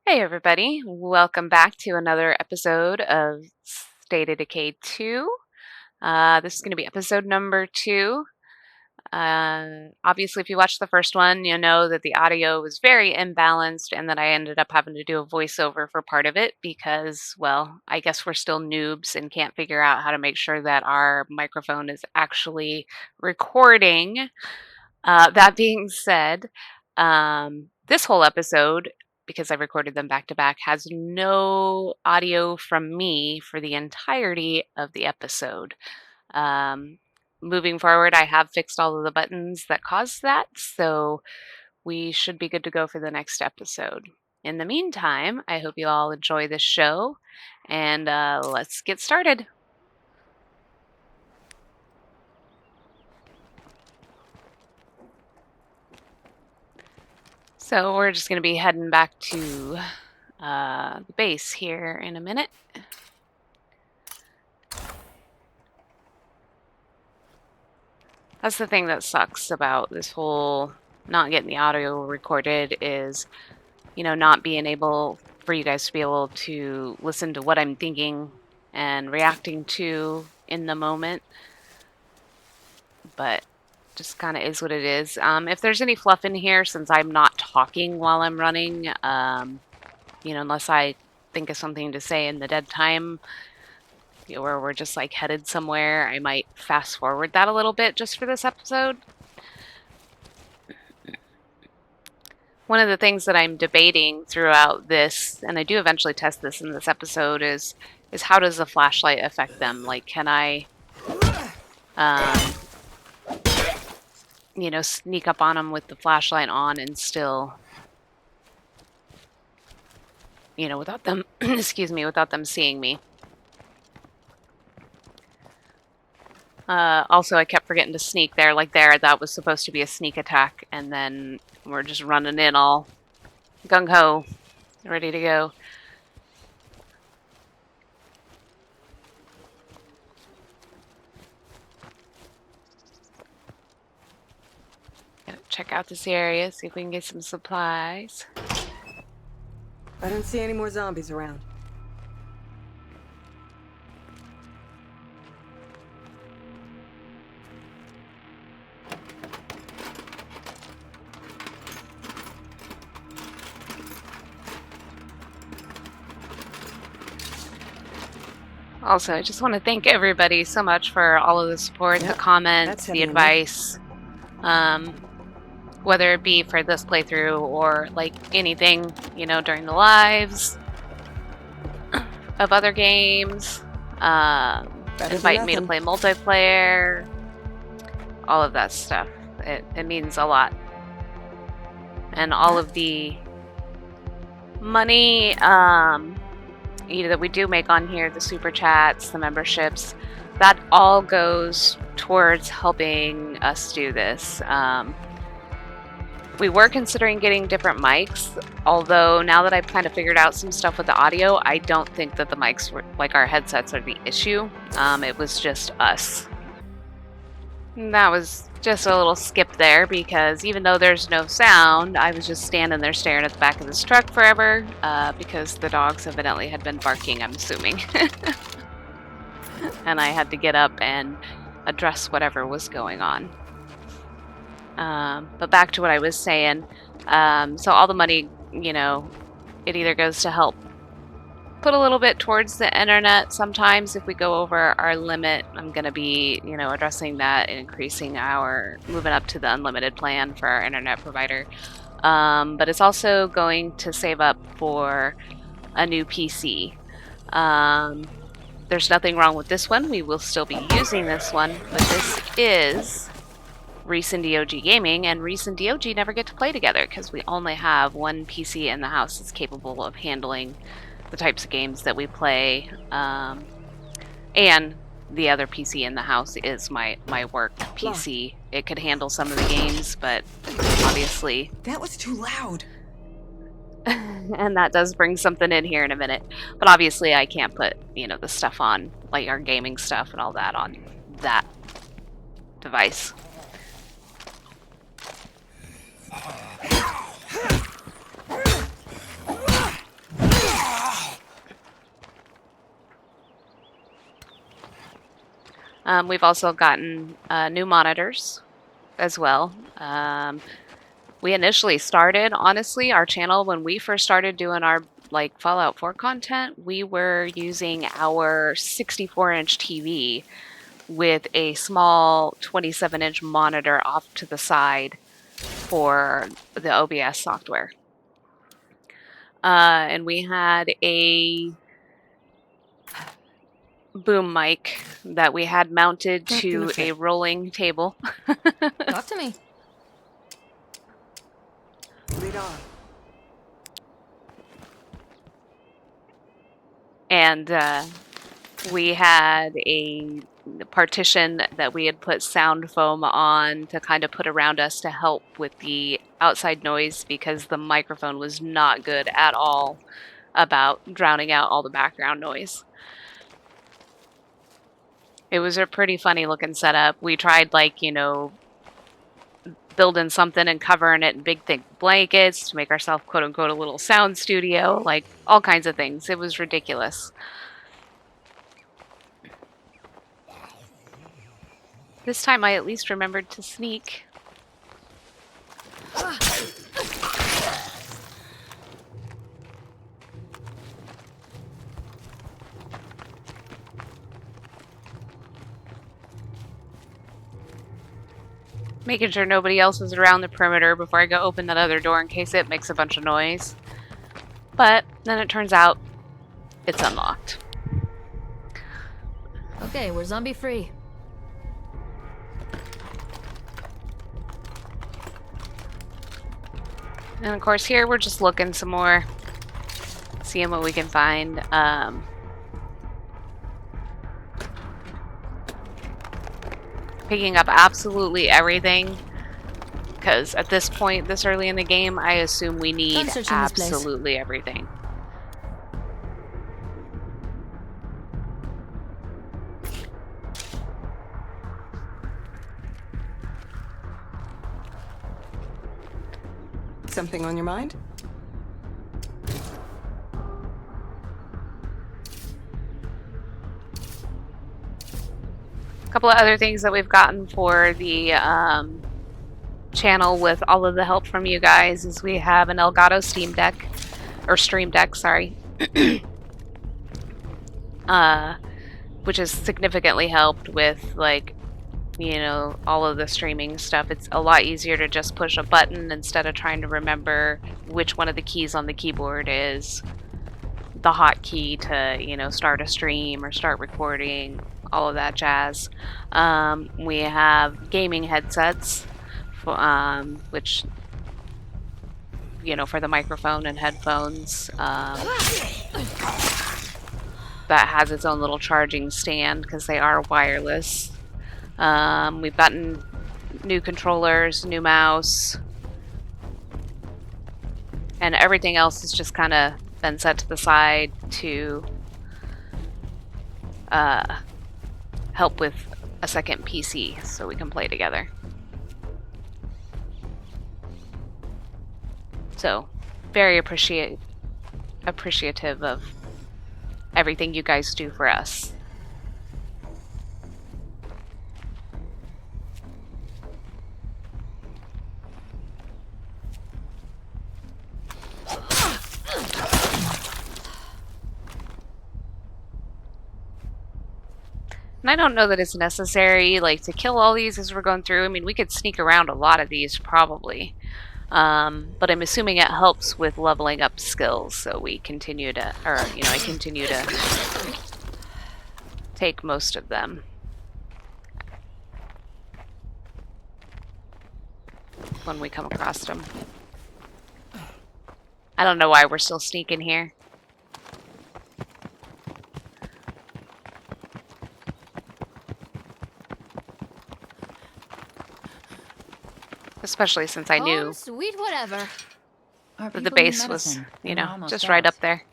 Hey everybody, welcome back to another episode of State of Decay 2. This is going to be episode number 2. Obviously, if you watched the first one, you know that the audio was very imbalanced and that I ended up having to do a voiceover for part of it because, well, I guess we're still noobs and can't figure out how to make sure that our microphone is actually recording. That being said, this whole episode, because I recorded them back to back, has no audio from me for the entirety of the episode. Um, Moving forward, I have fixed all of the buttons that caused that, so we should be good to go for the next episode. In the meantime, I hope you all enjoy this show, and let's get started. So we're just going to be heading back to the base here in a minute. That's the thing that sucks about this whole not getting the audio recorded is, not being able for you guys to be able to listen to what I'm thinking and reacting to in the moment. But just kind of is what it is. If there's any fluff in here, since I'm not talking while I'm running, unless I think of something to say in the dead time, where we're just like headed somewhere, I might fast forward that a little bit just for this episode. One of the things that I'm debating throughout this, and I do eventually test this in this episode, is how does the flashlight affect them? Like, can I, sneak up on them with the flashlight on and still, without them, excuse me, without them seeing me. Also, I kept forgetting to sneak there. Like there, that was supposed to be a sneak attack, and then we're just running in all gung-ho, ready to go. Gotta check out this area, see if we can get some supplies. I don't see any more zombies around. Also, I just want to thank everybody so much for all of the support, the comments, the advice, whether it be for this playthrough or like anything, during the lives of other games, inviting me to play multiplayer, all of that stuff. It means a lot. And all of the money that we do make on here, the super chats, the memberships, that all goes towards helping us do this. We were considering getting different mics, although now that I've kind of figured out some stuff with the audio, I don't think that the mics were, like our headsets, are the issue. It was just us. And that was just a little skip there because even though there's no sound, I was just standing there staring at the back of this truck forever because the dogs evidently had been barking, I'm assuming. And I had to get up and address whatever was going on. But back to what I was saying. So all the money, it either goes to help put a little bit towards the internet. Sometimes if we go over our limit, I'm going to be, addressing that and moving up to the unlimited plan for our internet provider. But it's also going to save up for a new PC. There's nothing wrong with this one. We will still be using this one, but this is Reese and D.O.G gaming, and Reese and D.O.G never get to play together because we only have one PC in the house that's capable of handling the types of games that we play, and the other PC in the house is my work PC. It could handle some of the games, but obviously that was too loud. And that does bring something in here in a minute, but obviously I can't put the stuff on, like our gaming stuff and all that, on that device. We've also gotten new monitors as well. We initially started, honestly, our channel when we first started doing our like Fallout 4 content, we were using our 64-inch TV with a small 27-inch monitor off to the side for the OBS software. And we had a boom mic that we had mounted to a rolling table. Talk to me. Lead on. And we had a partition that we had put sound foam on to kind of put around us to help with the outside noise because the microphone was not good at all about drowning out all the background noise. It was a pretty funny looking setup. We tried building something and covering it in big thick blankets to make ourselves quote unquote a little sound studio, like all kinds of things. It was ridiculous. This time I at least remembered to sneak. Making sure nobody else is around the perimeter before I go open that other door in case it makes a bunch of noise. But then it turns out it's unlocked. Okay, we're zombie free. And of course here we're just looking some more, seeing what we can find. Picking up absolutely everything. Because at this point, this early in the game, I assume we need absolutely everything. Something on your mind? A couple of other things that we've gotten for the channel with all of the help from you guys is we have an Elgato Steam Deck, or Stream Deck, sorry, which has significantly helped with all of the streaming stuff. It's a lot easier to just push a button instead of trying to remember which one of the keys on the keyboard is the hotkey to, start a stream or start recording, all of that jazz. We have gaming headsets, which, for the microphone and headphones. That has its own little charging stand because they are wireless. We've gotten new controllers, new mouse, and everything else has just kind of been set to the side to help with a second PC so we can play together. So, very appreciative of everything you guys do for us. And I don't know that it's necessary, to kill all these as we're going through. I mean, we could sneak around a lot of these, probably. But I'm assuming it helps with leveling up skills, so we continue to, I continue to take most of them. When we come across them. I don't know why we're still sneaking here. Especially since I knew sweet whatever. that the base was, just right up there.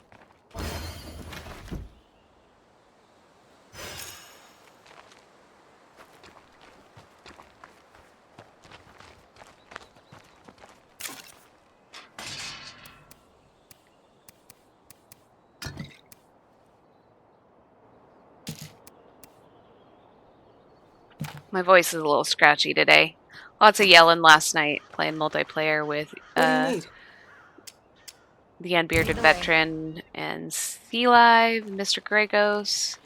My voice is a little scratchy today. Lots of yelling last night playing multiplayer with What do you need? the Unbearded Lead the way. Veteran and Sea Live, Mr. Gregos,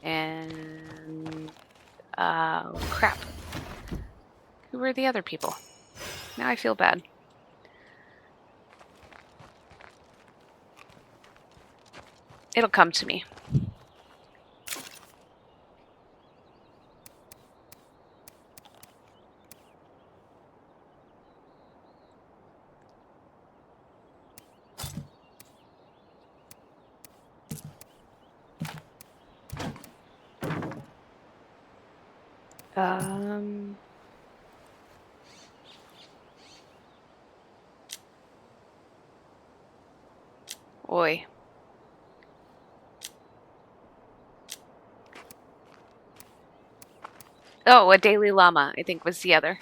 and crap. Who were the other people? Now I feel bad. It'll come to me. Oi. Oh, a Daily Llama, I think was the other.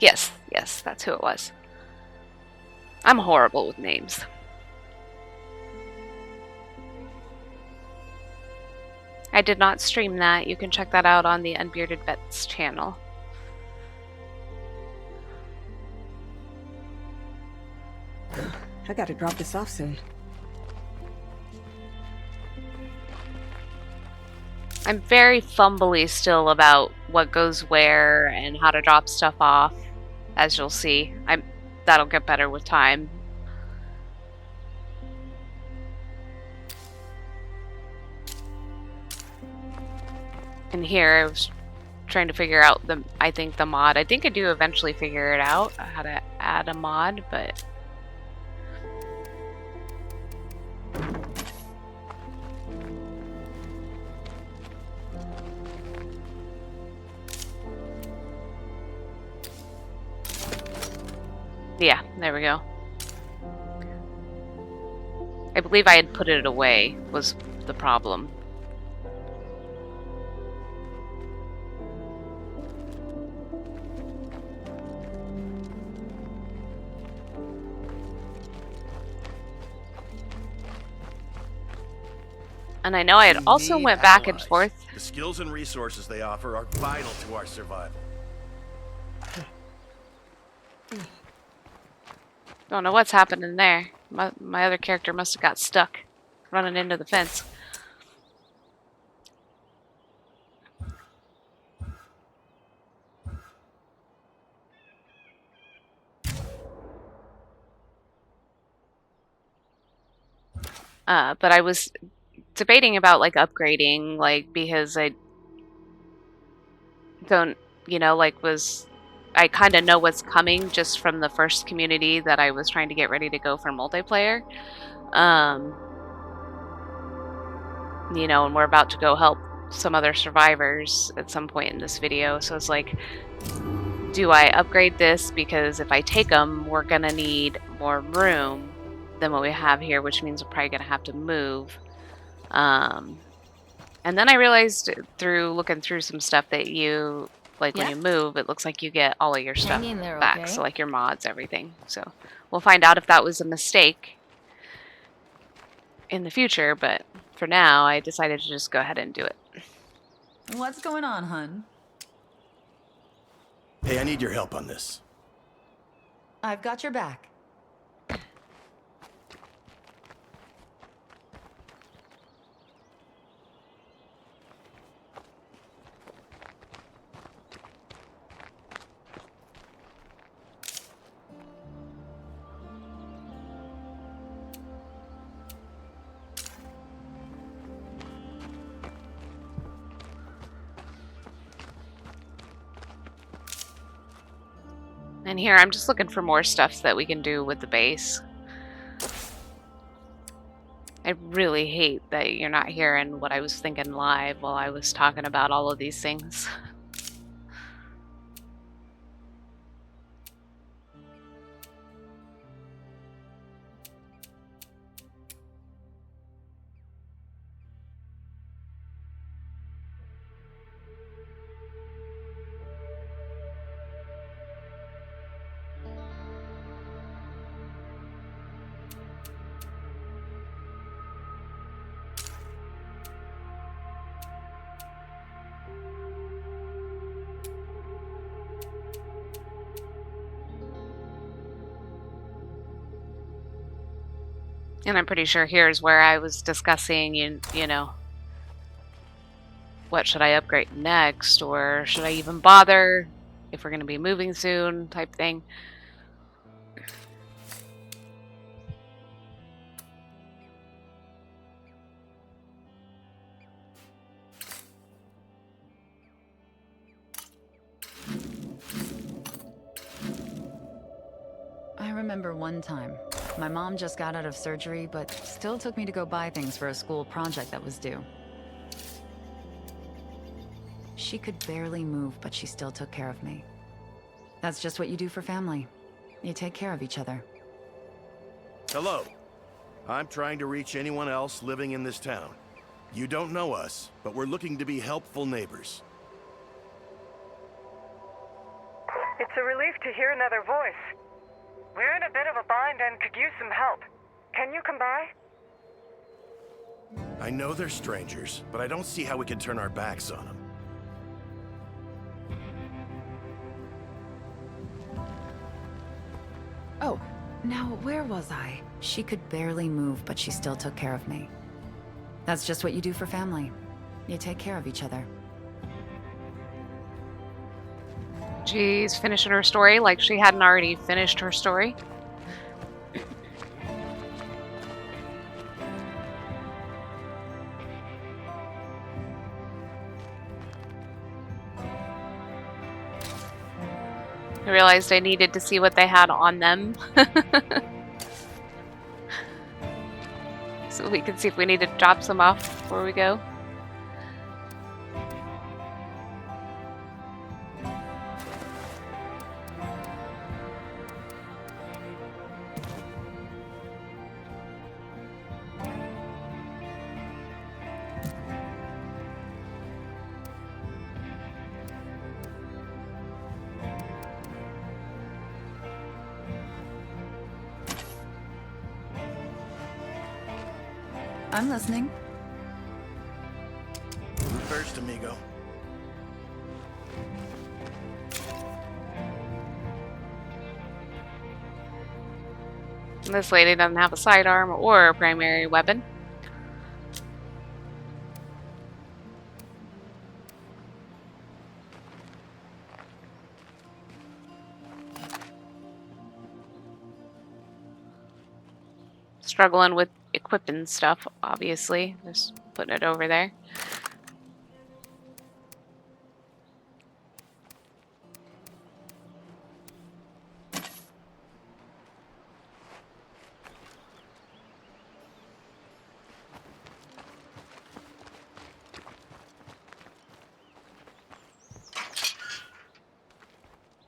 Yes, yes, that's who it was. I'm horrible with names. I did not stream that. You can check that out on the Unbearded Vets channel. I gotta drop this off soon. I'm very fumbly still about what goes where and how to drop stuff off, as you'll see. That'll get better with time. And here I was trying to figure out I think the mod. I think I do eventually figure it out how to add a mod, but yeah, there we go. I believe I had put it away was the problem. And I know I had also went back and forth. The skills and resources they offer are vital to our survival. Don't know what's happening there. My other character must have got stuck running into the fence. But I was debating about like upgrading, like because I don't, I kind of know what's coming just from the first community that I was trying to get ready to go for multiplayer. And we're about to go help some other survivors at some point in this video. So it's like, do I upgrade this? Because if I take them, we're gonna need more room than what we have here, which means we're probably gonna have to move. And then I realized through looking through some stuff that when you move, it looks like you get all of your stuff Hang in there, back. okay? So like your mods, everything. So we'll find out if that was a mistake in the future, but for now, I decided to just go ahead and do it. What's going on, hun? Hey, I need your help on this. I've got your back. And here, I'm just looking for more stuff that we can do with the base. I really hate that you're not hearing what I was thinking live while I was talking about all of these things. And I'm pretty sure here's where I was discussing, you know, what should I upgrade next, or should I even bother if we're going to be moving soon, type thing. I remember one time. My mom just got out of surgery, but still took me to go buy things for a school project that was due. She could barely move, but she still took care of me. That's just what you do for family. You take care of each other. Hello. I'm trying to reach anyone else living in this town. You don't know us, but we're looking to be helpful neighbors. It's a relief to hear another voice. We're in a bit of a bind and could use some help. Can you come by? I know they're strangers, but I don't see how we can turn our backs on them. Oh, now where was I? She could barely move, but she still took care of me. That's just what you do for family. You take care of each other. She's finishing her story like she hadn't already finished her story. I realized I needed to see what they had on them. So we can see if we need to drop some off before we go. I'm listening. You first, amigo. This lady doesn't have a sidearm or a primary weapon. Struggling with equipping stuff, obviously. Just putting it over there.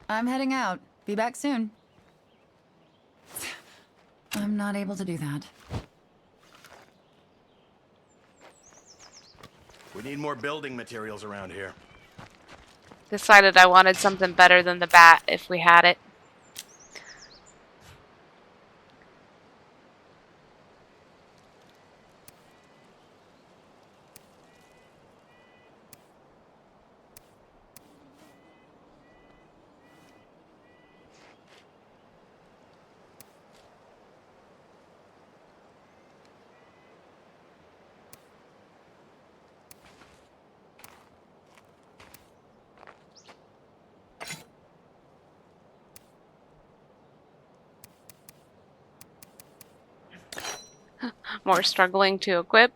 I'm heading out. Be back soon. I'm not able to do that. We need more building materials around here. Decided I wanted something better than the bat if we had it. More struggling to equip.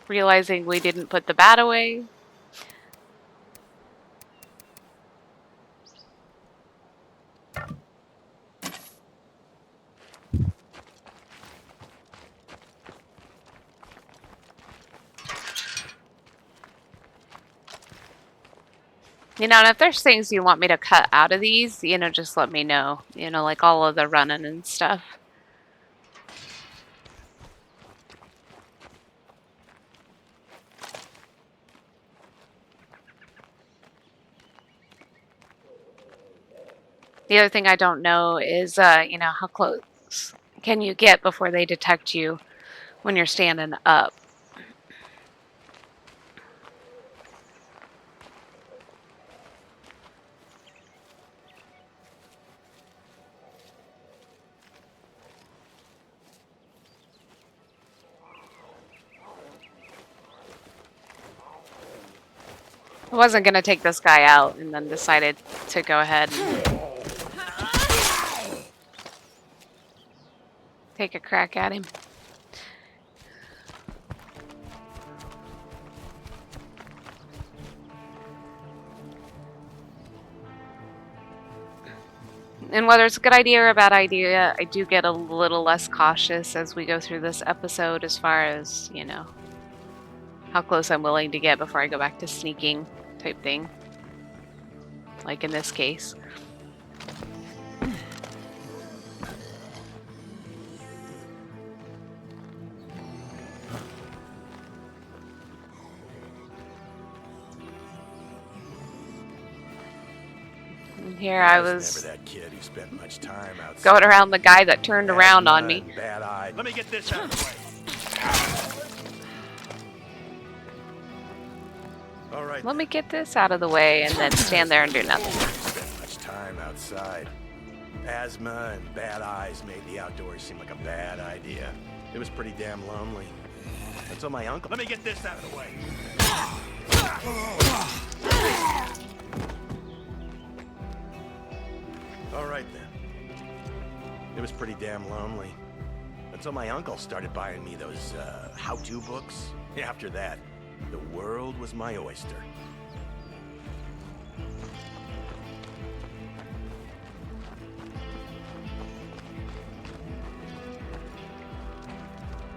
Realizing we didn't put the bat away. You know, and if there's things you want me to cut out of these, you know, just let me know. You know, like all of the running and stuff. The other thing I don't know is, you know, how close can you get before they detect you when you're standing up? I wasn't gonna take this guy out and then decided to go ahead and take a crack at him. And whether it's a good idea or a bad idea, I do get a little less cautious as we go through this episode as far as, you know, how close I'm willing to get before I go back to sneaking type thing. Like in this case. And here I was never that kid who spent much time outside. going around the guy that turned around on me. Bad eye. Let me get this out of the way. All right. Let me get this out of the way and then stand there and do nothing. Spent much time outside. Asthma and bad eyes made the outdoors seem like a bad idea. It was pretty damn lonely. Until my uncle. Let me get this out of the way. All right then. It was pretty damn lonely. Until my uncle started buying me those how-to books. After that, the world was my oyster.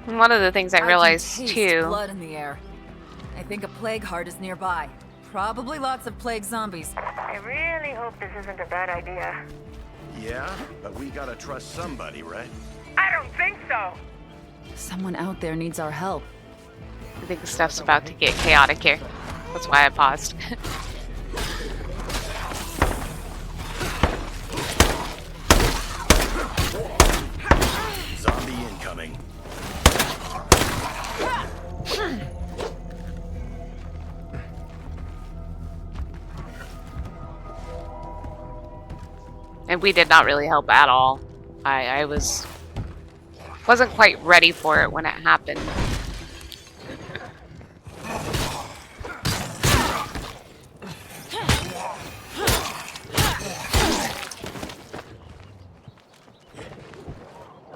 And one of the things I realized can taste too. blood in the air. I think a plague heart is nearby. Probably lots of plague zombies. I really hope this isn't a bad idea. Yeah, but we gotta trust somebody, right? I don't think so. Someone out there needs our help. I think the stuff's about to get chaotic here. That's why I paused. Zombie incoming. And we did not really help at all. I wasn't quite ready for it when it happened.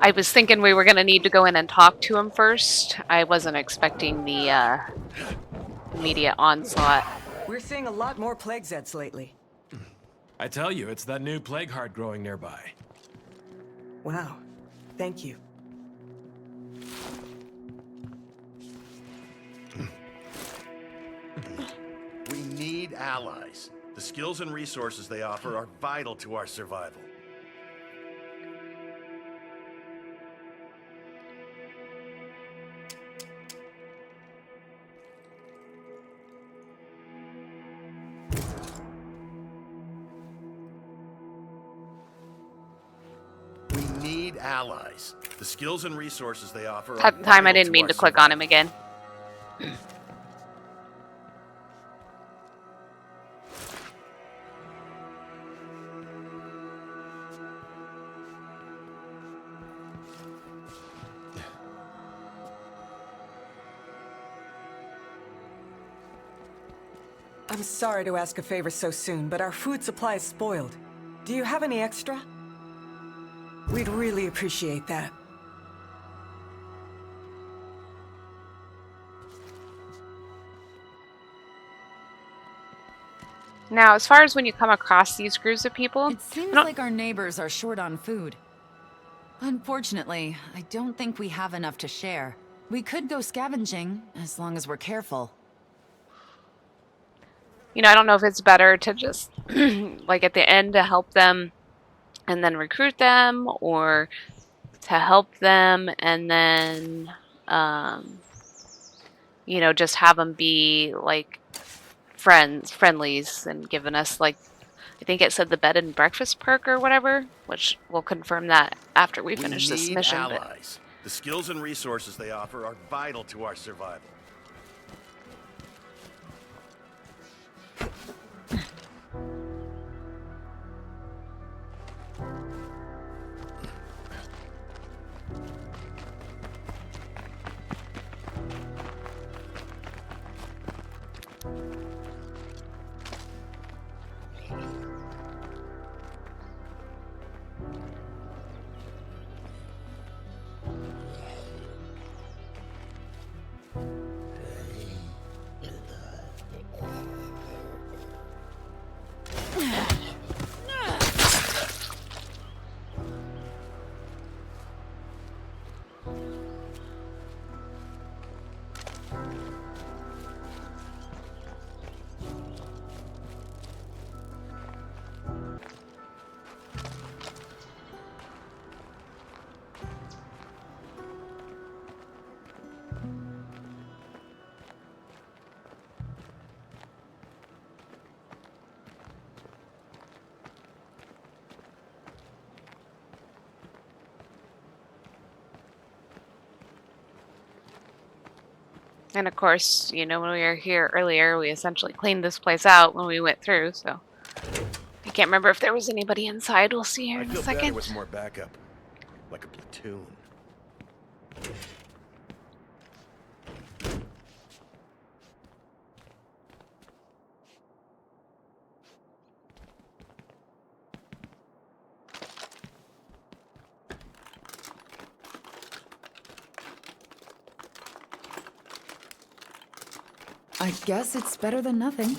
I was thinking we were going to need to go in and talk to him first. I wasn't expecting the immediate onslaught. We're seeing a lot more plague Zeds lately. I tell you, it's that new plague heart growing nearby. Wow. Thank you. We need allies. The skills and resources they offer are vital to our survival. We need allies. The skills and resources they offer are At the time, I vital didn't mean our to click on him survival. again. I'm sorry to ask a favor so soon, but our food supply is spoiled. Do you have any extra? We'd really appreciate that. Now, as far as when you come across these groups of people, It seems don't- like our neighbors are short on food. Unfortunately, I don't think we have enough to share. We could go scavenging, as long as we're careful. you know, I don't know if it's better to just, like at the end, to help them and then recruit them, or to help them and then, you know, just have them be like friendlies and giving us like, I think it said the bed and breakfast perk or whatever, which we'll confirm that after we finish this need mission. but- allies. The skills and resources they offer are vital to our survival. And of course, when we were here earlier, we essentially cleaned this place out when we went through, so I can't remember if there was anybody inside. We'll see here I in a feel second. better with more backup. Like a platoon. I guess it's better than nothing.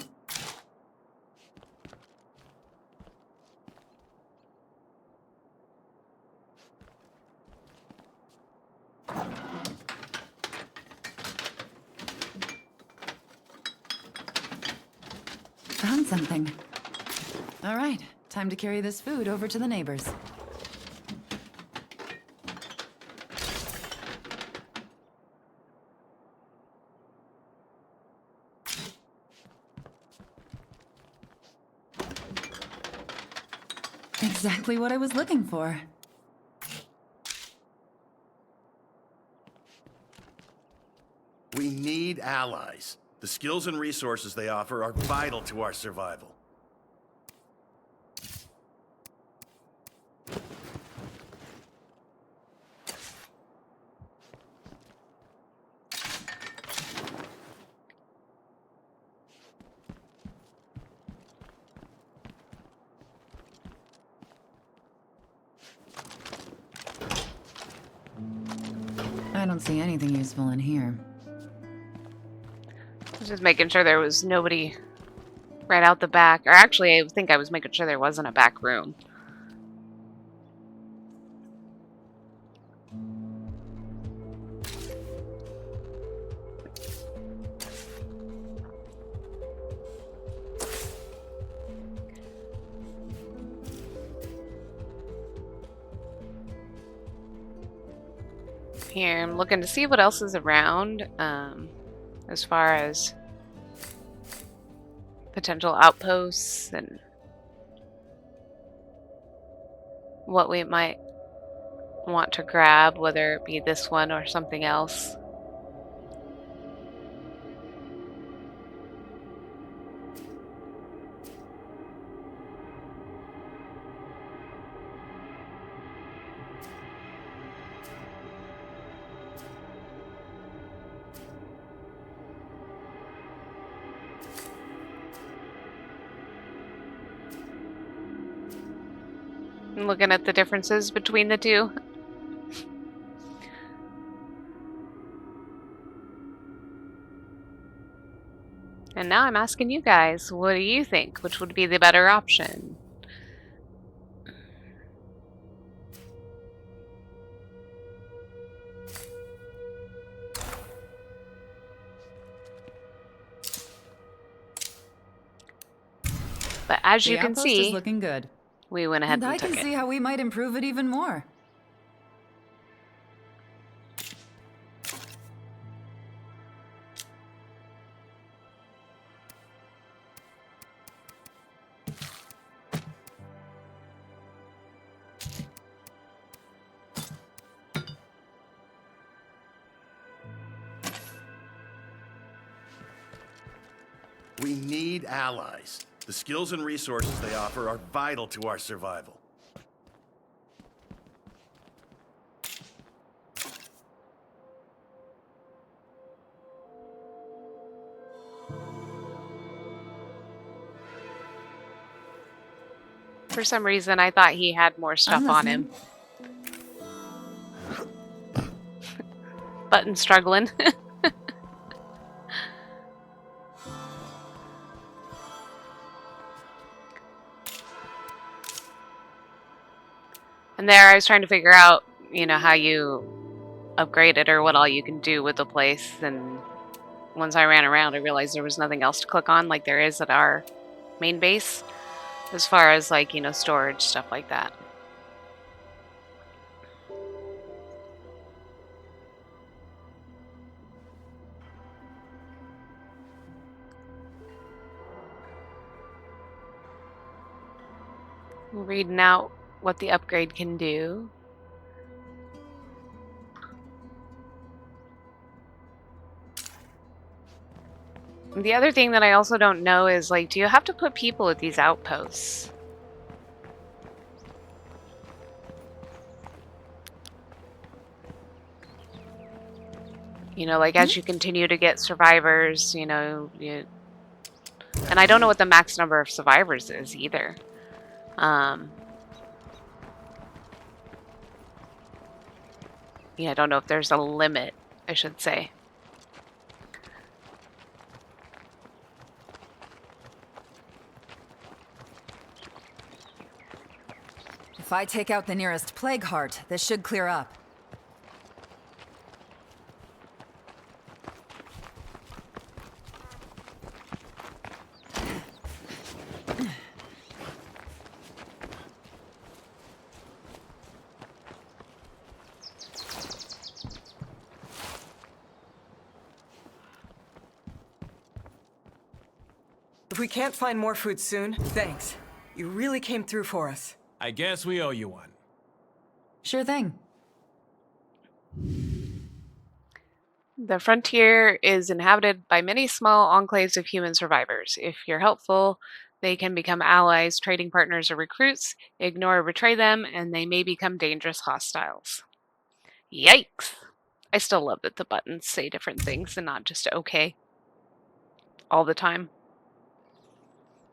Found something. All right, time to carry this food over to the neighbors. Exactly what I was looking for. We need allies. The skills and resources they offer are vital to our survival. I don't see anything useful in here. Just making sure there was nobody right out the back. Or actually, I think I was making sure there wasn't a back room. Here, I'm looking to see what else is around, as far as potential outposts and what we might want to grab, whether it be this one or something else. I'm looking at the differences between the two. And now I'm asking you guys, what do you think? Which would be the better option? But as you can outpost is see, looking good. we went ahead And and I took can it. see how we might improve it even more. We need allies. The skills and resources they offer are vital to our survival. For some reason, I thought he had more stuff on him. Button struggling. And there I was trying to figure out, how you upgrade it or what all you can do with the place. And once I ran around, I realized there was nothing else to click on like there is at our main base, as far as like, storage, stuff like that. Reading out what the upgrade can do. The other thing that I also don't know is, like, do you have to put people at these outposts? You know, like, as you continue to get survivors, you know, and I don't know what the max number of survivors is either. Yeah, I don't know if there's a limit, I should say. If I take out the nearest plague heart, this should clear up. If we can't find more food soon, thanks. You really came through for us. I guess we owe you one. Sure thing. The frontier is inhabited by many small enclaves of human survivors. If you're helpful, they can become allies, trading partners, or recruits. Ignore or betray them, and they may become dangerous hostiles. Yikes! I still love that the buttons say different things and not just okay all the time.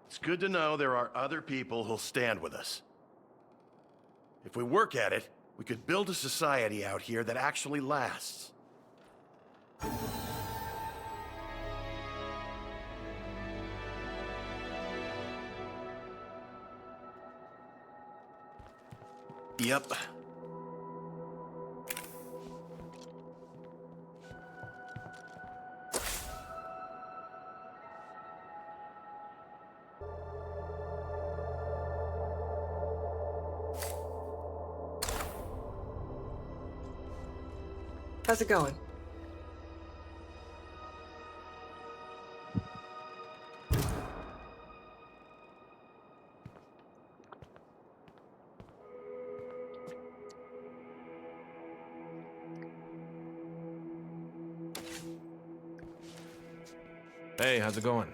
It's good to know there are other people who'll stand with us. If we work at it, we could build a society out here that actually lasts. Yep. How's it going? Hey, how's it going?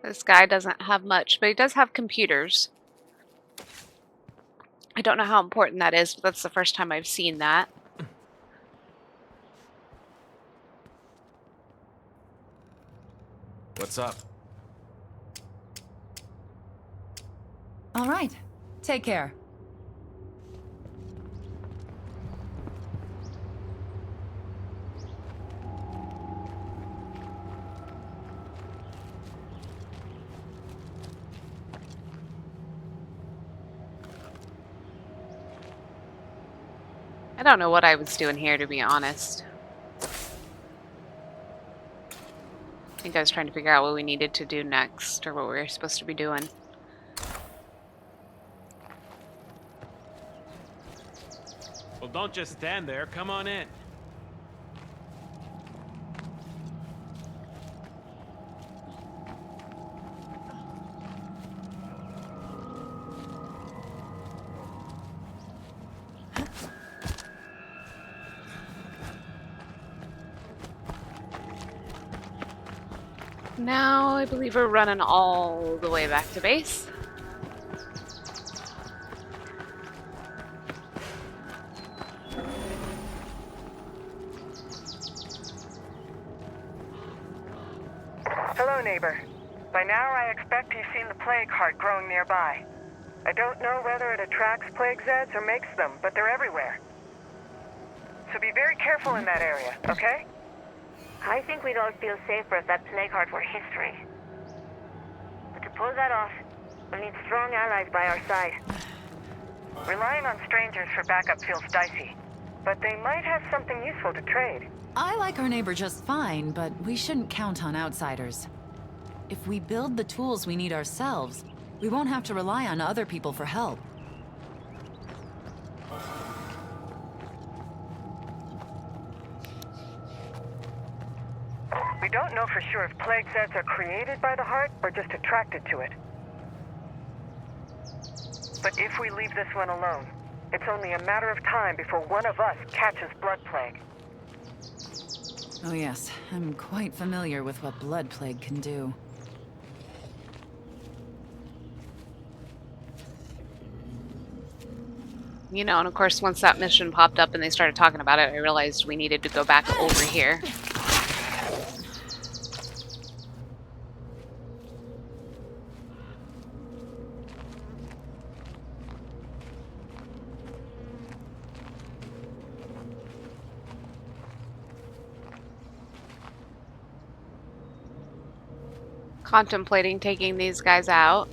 This guy doesn't have much, but he does have computers. I don't know how important that is, but that's the first time I've seen that. What's up? All right. Take care. I don't know what I was doing here, to be honest. I think I was trying to figure out what we needed to do next, or what we were supposed to be doing. Well, don't just stand there. Come on in. Now I believe we're running all the way back to base. Hello, neighbor. By now I expect you've seen the plague heart growing nearby. I don't know whether it attracts plague Zeds or makes them, but they're everywhere. So be very careful in that area, okay? I think we'd all feel safer if that plague heart were history. But to pull that off, we'll need strong allies by our side. Relying on strangers for backup feels dicey, but they might have something useful to trade. I like our neighbor just fine, but we shouldn't count on outsiders. If we build the tools we need ourselves, we won't have to rely on other people for help. We don't know for sure if plague Zeds are created by the heart or just attracted to it. But if we leave this one alone, it's only a matter of time before one of us catches blood plague. Oh yes, I'm quite familiar with what Blood Plague can do. You know, and of course, once that mission popped up and they started talking about it, I realized we needed to go back over here. Contemplating taking these guys out.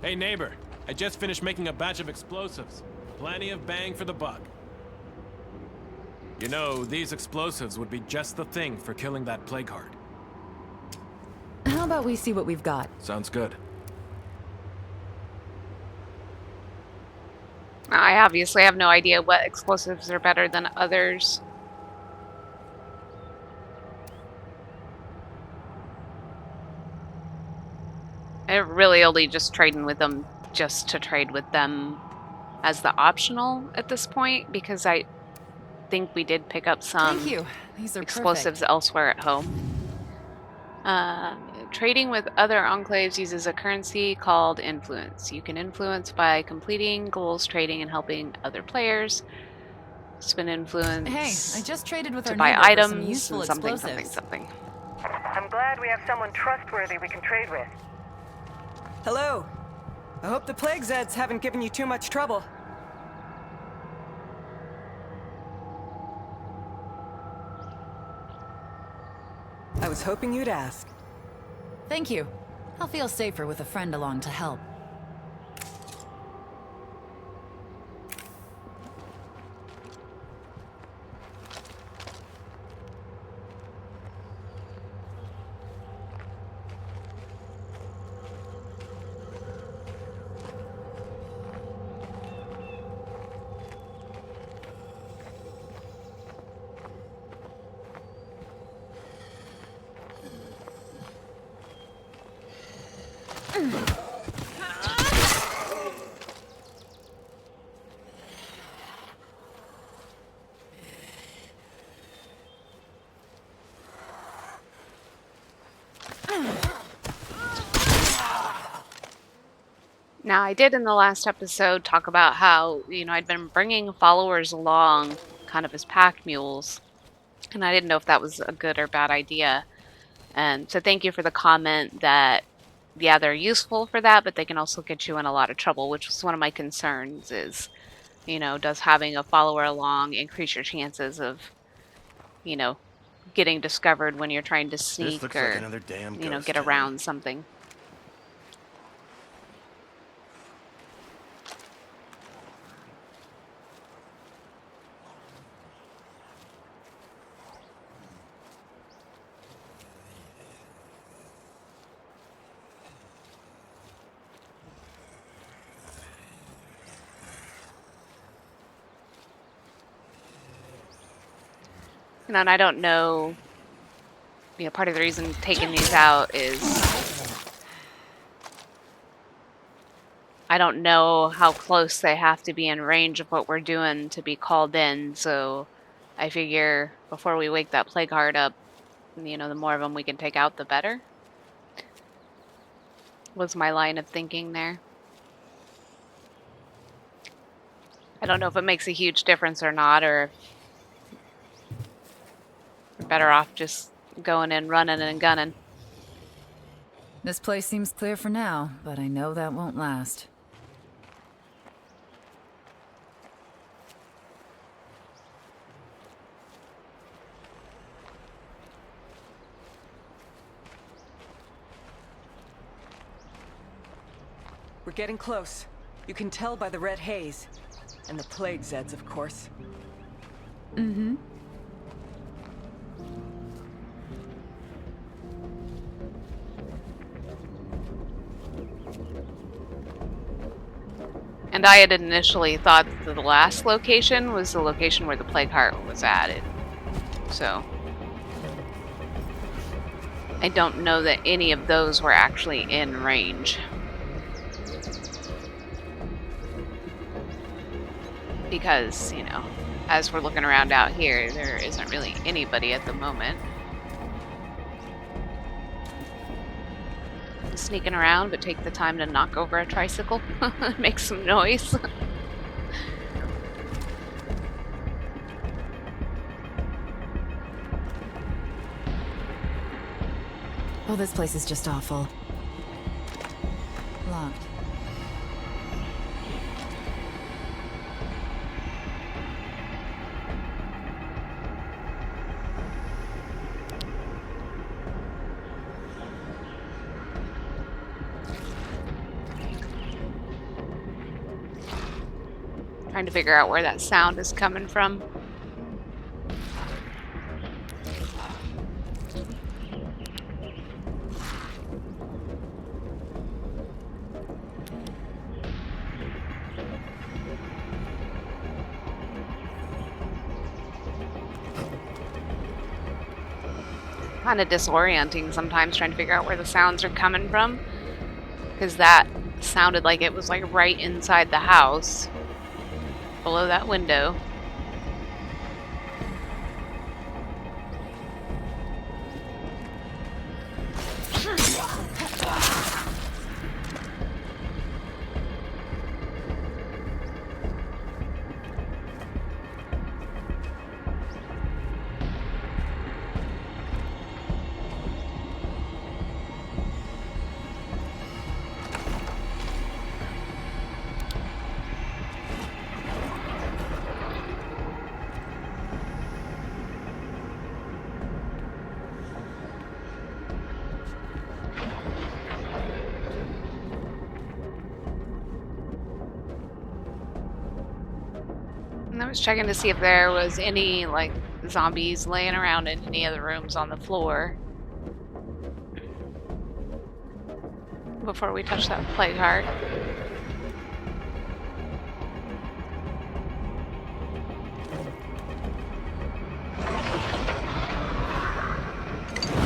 Hey neighbor, I just finished making a batch of explosives. Plenty of bang for the buck. You know, these explosives would be just the thing for killing that plague heart. How about we see what we've got? Sounds good. I obviously have no idea what explosives are better than others. I really only just trading with them just to trade with them as the optional at this point, because I think we did pick up some Thank you. These are explosives perfect. elsewhere at home. Trading with other enclaves uses a currency called influence. You can influence by completing goals, trading, and helping other players. Spend Hey, I influence just traded with to our buy neighbor for some items useful and something, something, explosives. something. I'm glad we have someone trustworthy we can trade with. Hello. I hope the Plague Zeds haven't given you too much trouble. I was hoping you'd ask. Thank you. I'll feel safer with a friend along to help. Now, I did in the last episode talk about how, I'd been bringing followers along kind of as pack mules, and I didn't know if that was a good or bad idea. And so thank you for the comment that, yeah, they're useful for that, but they can also get you in a lot of trouble, which was one of my concerns is, does having a follower along increase your chances of, you know, getting discovered when you're trying to This sneak looks like or, another damn ghost get town. around something. And I don't know, part of the reason taking these out is I don't know how close they have to be in range of what we're doing to be called in. So I figure before we wake that plague heart up, the more of them we can take out, the better. Was my line of thinking there. I don't know if it makes a huge difference or not, or if better off just going in, running and gunning. This place seems clear for now, but I know that won't last. We're getting close. You can tell by the red haze. And the plague Zeds, of course. Mm-hmm. And I had initially thought that the last location was the location where the plague heart was added. So I don't know that any of those were actually in range. Because, you know, as we're looking around out here, there isn't really anybody at the moment. Sneaking around, but take the time to knock over a tricycle. Make some noise. Oh, this place is just awful. Locked. Trying to figure out where that sound is coming from. Kind of disorienting sometimes trying to figure out where the sounds are coming from, because that sounded like it was like right inside the house below that window. And I was checking to see if there was any, like, zombies laying around in any of the rooms on the floor before we touch that plague heart.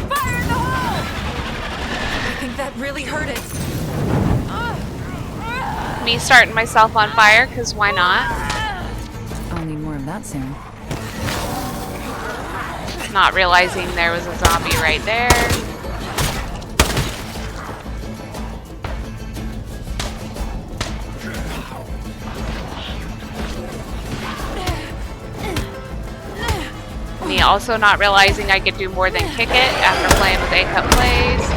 Fire in the hole! I think that really hurt it. Me starting myself on fire, because why not? I'll need more of that soon. Not realizing there was a zombie right there. Me also not realizing I could do more than kick it after playing with A-Cup plays.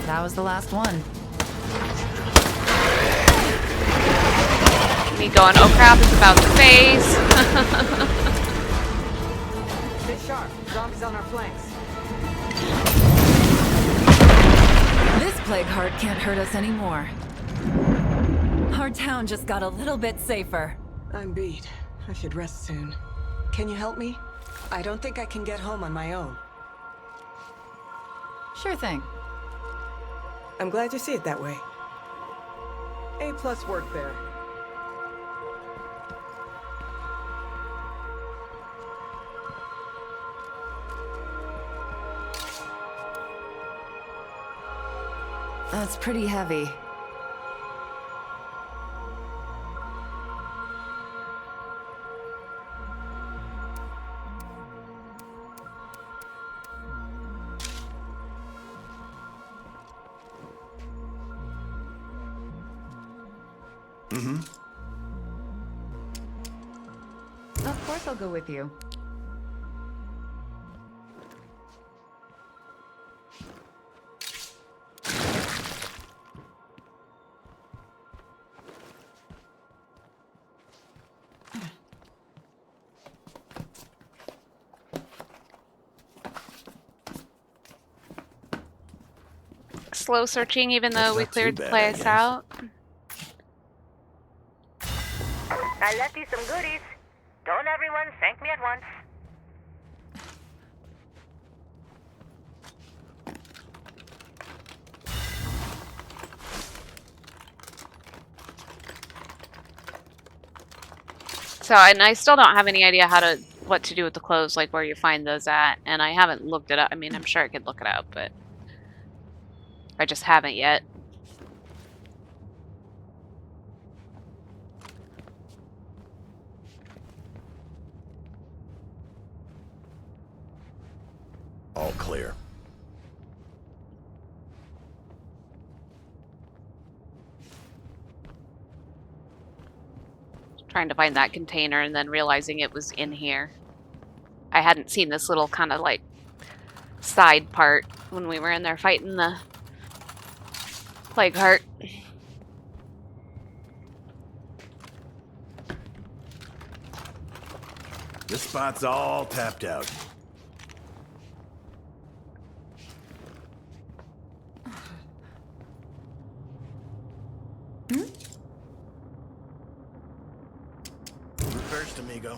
That was the last one. Me going, oh crap, it's about to phase. Stay sharp. Zombies on our flanks. This plague heart can't hurt us anymore. Our town just got a little bit safer. I'm beat. I should rest soon. Can you help me? I don't think I can get home on my own. Sure thing. I'm glad you see it that way. A+ work there. That's pretty heavy. Of course I'll go with you. Slow searching, even though That's we not too cleared the bad, I place guess. out. I left you some goodies. Don't everyone thank me at once. So, and I still don't have any idea what to do with the clothes, like where you find those at, and I haven't looked it up. I mean, I'm sure I could look it up, but I just haven't yet. All clear. Trying to find that container and then realizing it was in here. I hadn't seen this little kind of like side part when we were in there fighting the plague heart. This spot's all tapped out. You first, amigo.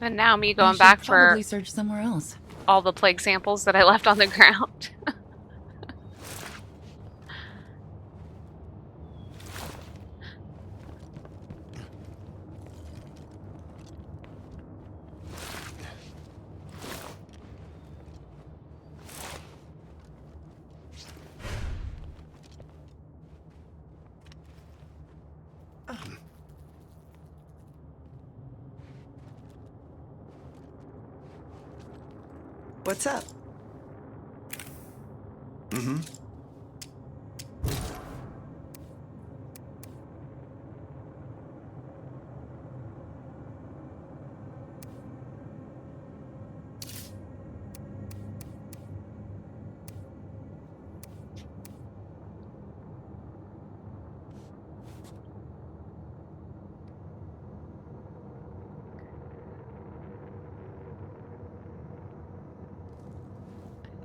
And now me I going should back probably for search somewhere else. all the plague samples that I left on the ground. What's up?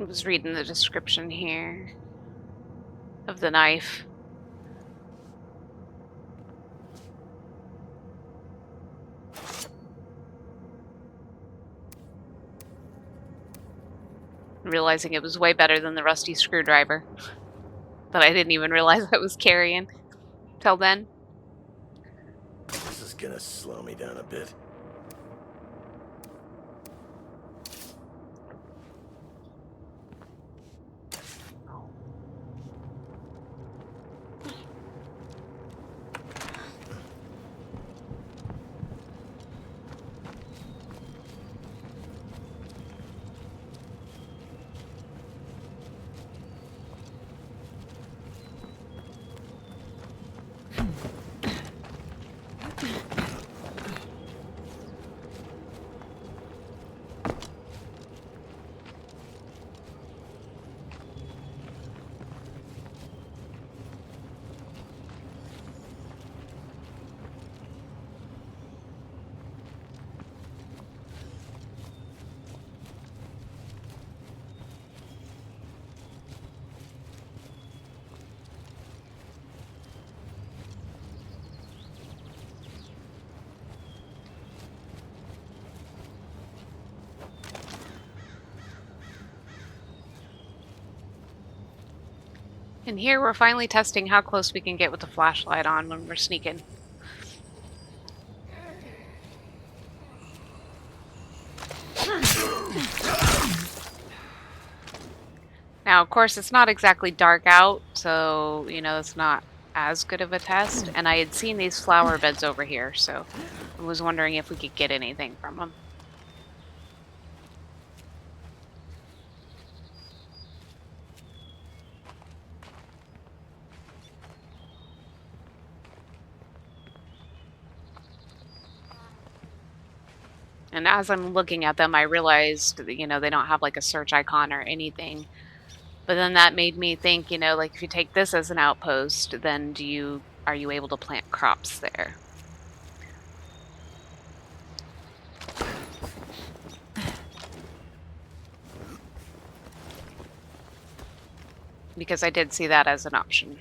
I was reading the description here of the knife. Realizing it was way better than the rusty screwdriver that I didn't even realize I was carrying till then. This is gonna slow me down a bit. And here we're finally testing how close we can get with the flashlight on when we're sneaking. Now, of course, it's not exactly dark out, so, you know, it's not as good of a test, and I had seen these flower beds over here, so I was wondering if we could get anything from them. And as I'm looking at them, I realized that, they don't have like a search icon or anything. But then that made me think, like if you take this as an outpost, then are you able to plant crops there? Because I did see that as an option.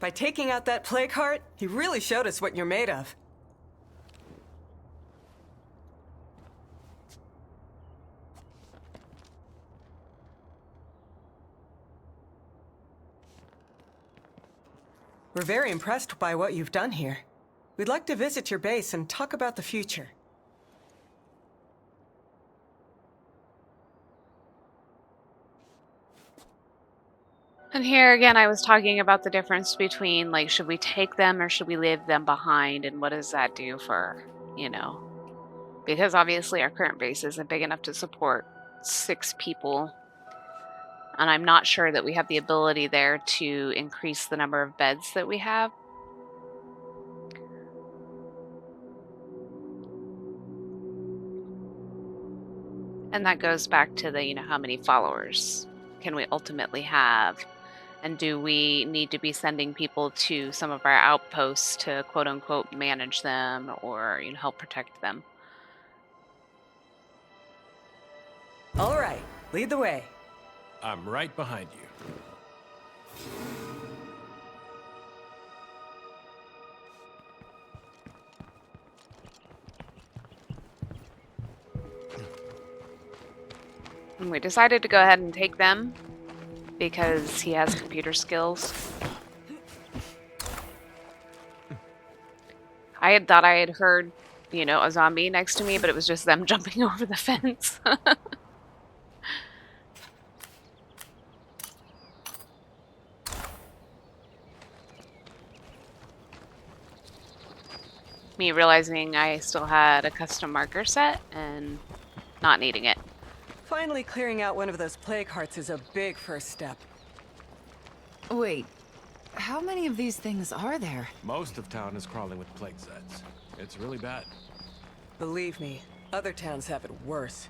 By taking out that plague heart, you really showed us what you're made of. We're very impressed by what you've done here. We'd like to visit your base and talk about the future. And here again, I was talking about the difference between like, should we take them or should we leave them behind? And what does that do for, because obviously our current base isn't big enough to support 6 people. And I'm not sure that we have the ability there to increase the number of beds that we have. And that goes back to the, how many followers can we ultimately have? And do we need to be sending people to some of our outposts to quote unquote manage them or help protect them? All right, lead the way. I'm right behind you. And we decided to go ahead and take them because he has computer skills. I had thought I had heard, a zombie next to me, but it was just them jumping over the fence. Me realizing I still had a custom marker set and not needing it. Finally clearing out one of those plague hearts is a big first step. Wait, how many of these things are there? Most of town is crawling with plague zeds. It's really bad. Believe me, other towns have it worse.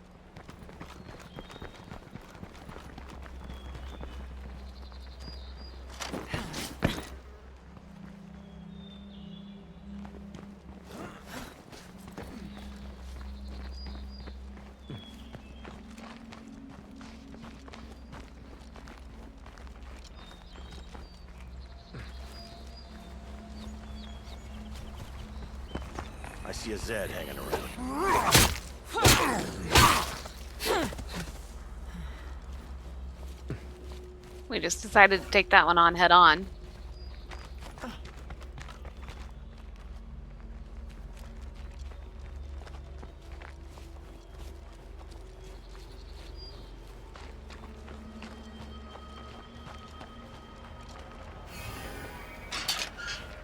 I see a Zed hanging around. We just decided to take that one on head on.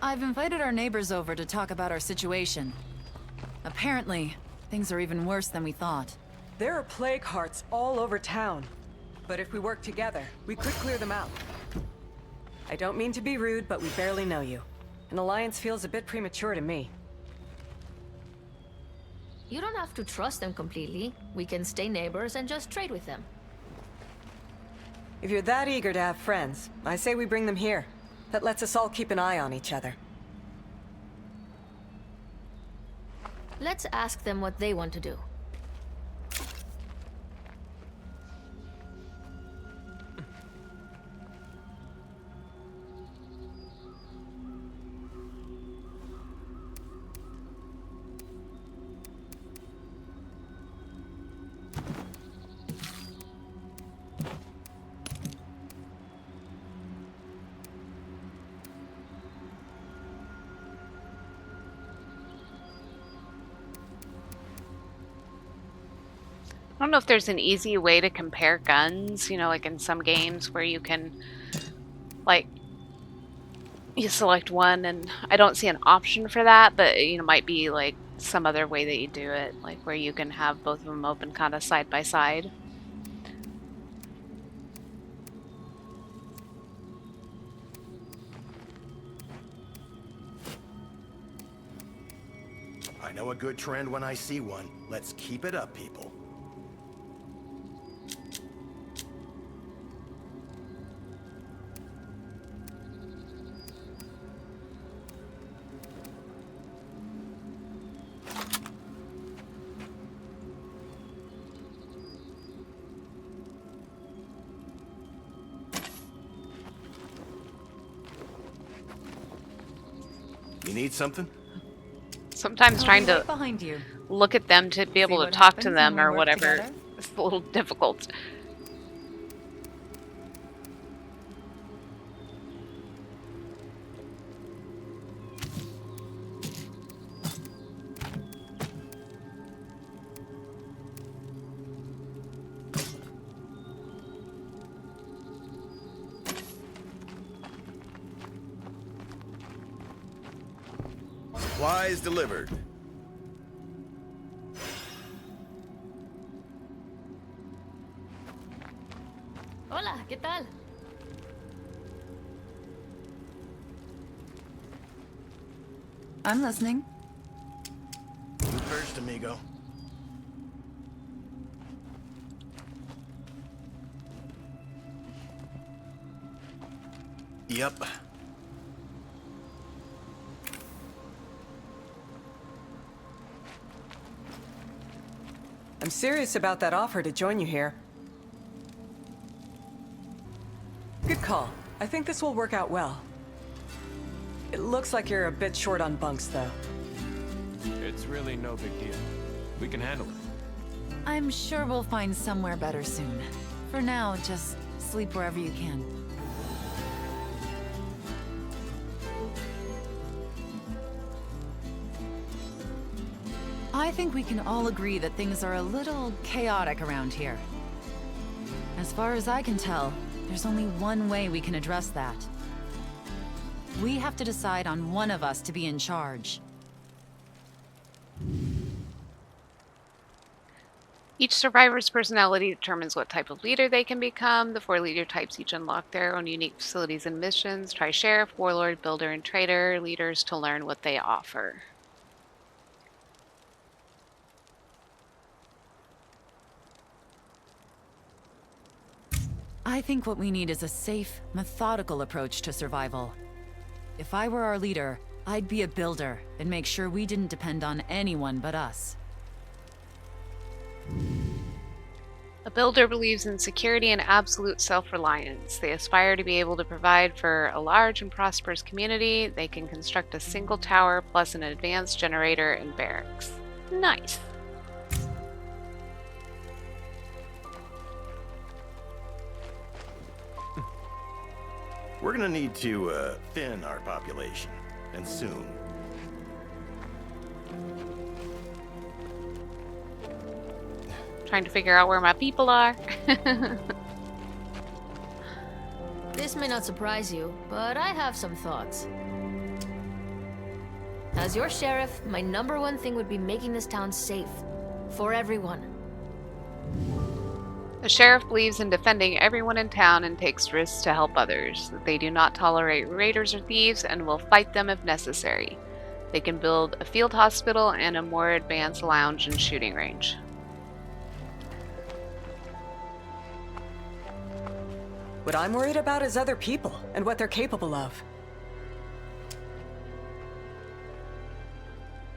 I've invited our neighbors over to talk about our situation. Apparently, things are even worse than we thought. There are plague hearts all over town. But if we work together, we could clear them out. I don't mean to be rude, but we barely know you. An alliance feels a bit premature to me. You don't have to trust them completely. We can stay neighbors and just trade with them. If you're that eager to have friends, I say we bring them here. That lets us all keep an eye on each other. Let's ask them what they want to do. I don't know if there's an easy way to compare guns, like in some games where you can, like, you select one, and I don't see an option for that, but might be like some other way that you do it, like where you can have both of them open kind of side by side. I know a good trend when I see one. Let's keep it up, people. You need something? Sometimes I'll trying be right to behind you. look at them to be See able to what talk to happens when them we or work whatever together? is a little difficult. Supplies delivered. Hola, ¿qué tal? I'm listening. You first, amigo. Yep. I'm serious about that offer to join you here. Good call. I think this will work out well. It looks like you're a bit short on bunks, though. It's really no big deal. We can handle it. I'm sure we'll find somewhere better soon. For now, just sleep wherever you can. I think we can all agree that things are a little chaotic around here. As far as I can tell, there's only one way we can address that. We have to decide on one of us to be in charge. Each survivor's personality determines what type of leader they can become. The 4 leader types each unlock their own unique facilities and missions. Try Sheriff, Warlord, Builder, and Trader leaders to learn what they offer. I think what we need is a safe, methodical approach to survival. If I were our leader, I'd be a builder and make sure we didn't depend on anyone but us. A builder believes in security and absolute self-reliance. They aspire to be able to provide for a large and prosperous community. They can construct a single tower plus an advanced generator and barracks. Nice. We're gonna need to, thin our population. And soon. Trying to figure out where my people are. This may not surprise you, but I have some thoughts. As your sheriff, my #1 thing would be making this town safe. For everyone. The sheriff believes in defending everyone in town and takes risks to help others. They do not tolerate raiders or thieves and will fight them if necessary. They can build a field hospital and a more advanced lounge and shooting range. What I'm worried about is other people and what they're capable of.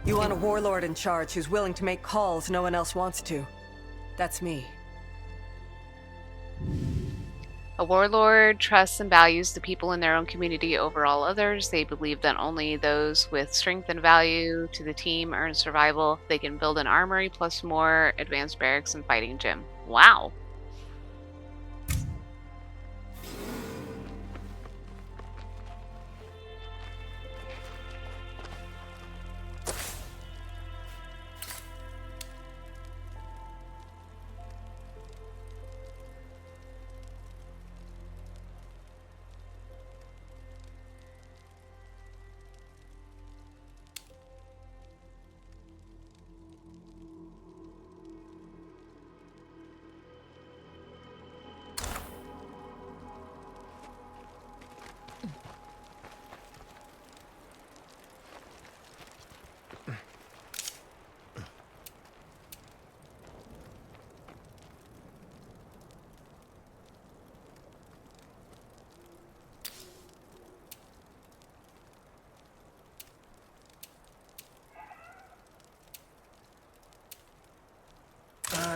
You want a warlord in charge who's willing to make calls no one else wants to. That's me. A warlord trusts and values the people in their own community over all others. They believe that only those with strength and value to the team earn survival. They can build an armory plus more advanced barracks and fighting gym. Wow.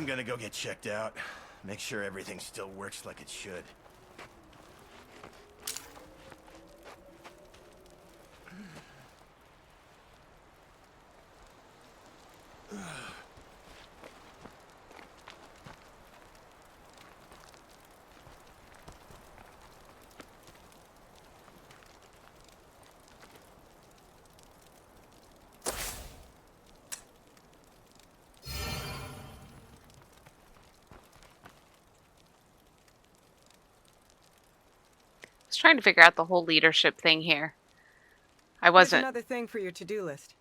I'm gonna go get checked out. Make sure everything still works like it should. I was trying to figure out the whole leadership thing here. I Here's wasn't. another thing for your to-do list.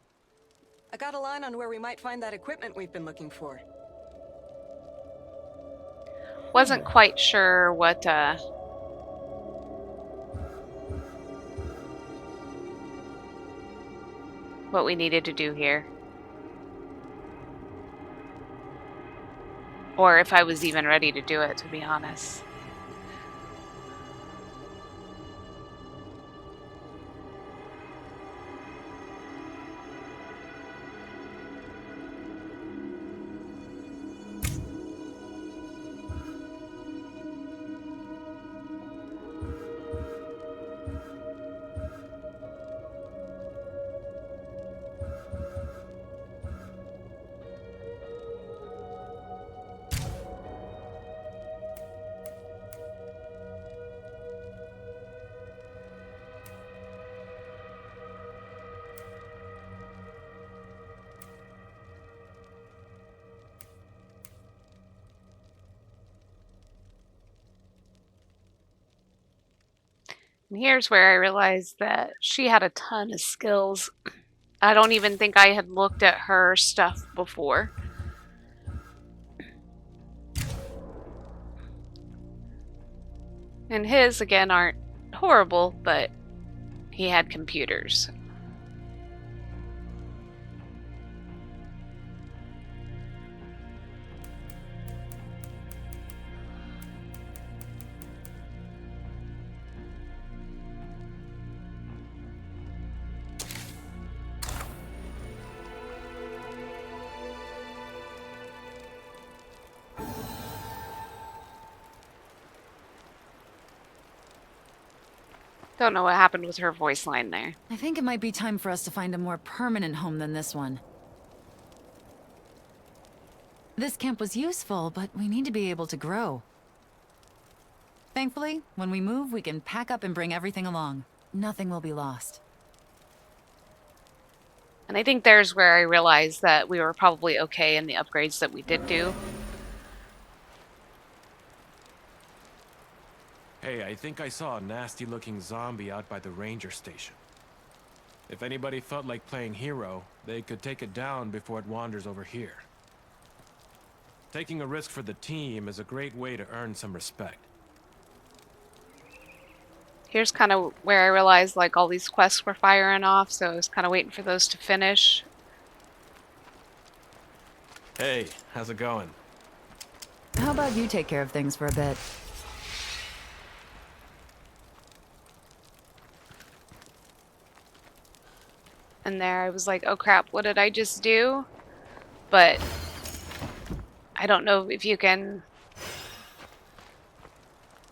I got a line on where we might find that equipment we've been looking for. Wasn't quite sure what we needed to do here. Or if I was even ready to do it, to be honest. And here's where I realized that she had a ton of skills. I don't even think I had looked at her stuff before. And his, again, aren't horrible, but he had computers. Don't know what happened with her voice line there. I think it might be time for us to find a more permanent home than this one. This camp was useful, but we need to be able to grow. Thankfully, when we move, we can pack up and bring everything along. Nothing will be lost. And I think there's where I realized that we were probably okay in the upgrades that we did do. Hey, I think I saw a nasty-looking zombie out by the ranger station. If anybody felt like playing hero, they could take it down before it wanders over here. Taking a risk for the team is a great way to earn some respect. Here's kind of where I realized like all these quests were firing off, so I was kind of waiting for those to finish. Hey, how's it going? How about you take care of things for a bit? And there I was like, oh crap, what did I just do? But I don't know if you can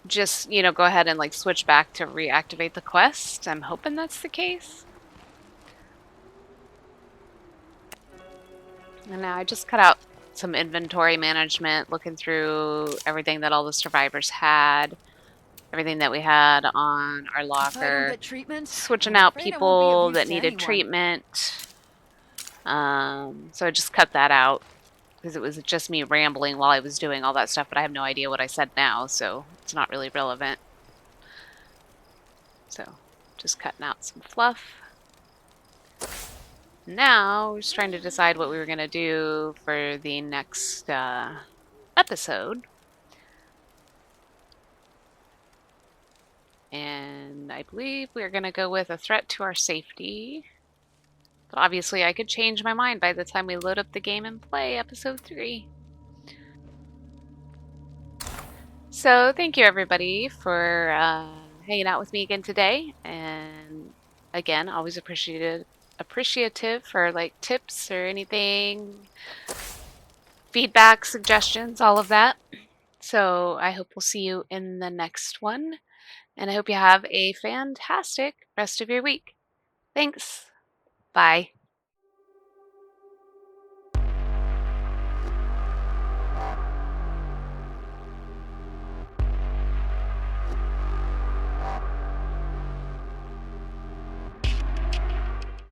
just, you know, go ahead and like switch back to reactivate the quest. I'm hoping that's the case. And now I just cut out some inventory management, looking through everything that all the survivors had, everything that we had on our locker, switching out people that needed treatment. So I just cut that out because it was just me rambling while I was doing all that stuff, but I have no idea what I said now, so it's not really relevant. So just cutting out some fluff. Now we're just trying to decide what we were going to do for the next episode. And I believe we're going to go with a threat to our safety. But obviously I could change my mind by the time we load up the game and play episode 3. So thank you everybody for hanging out with me again today. And again, always appreciative for like tips or anything feedback, suggestions, all of that. So I hope we'll see you in the next one. And I hope you have a fantastic rest of your week. Thanks. Bye.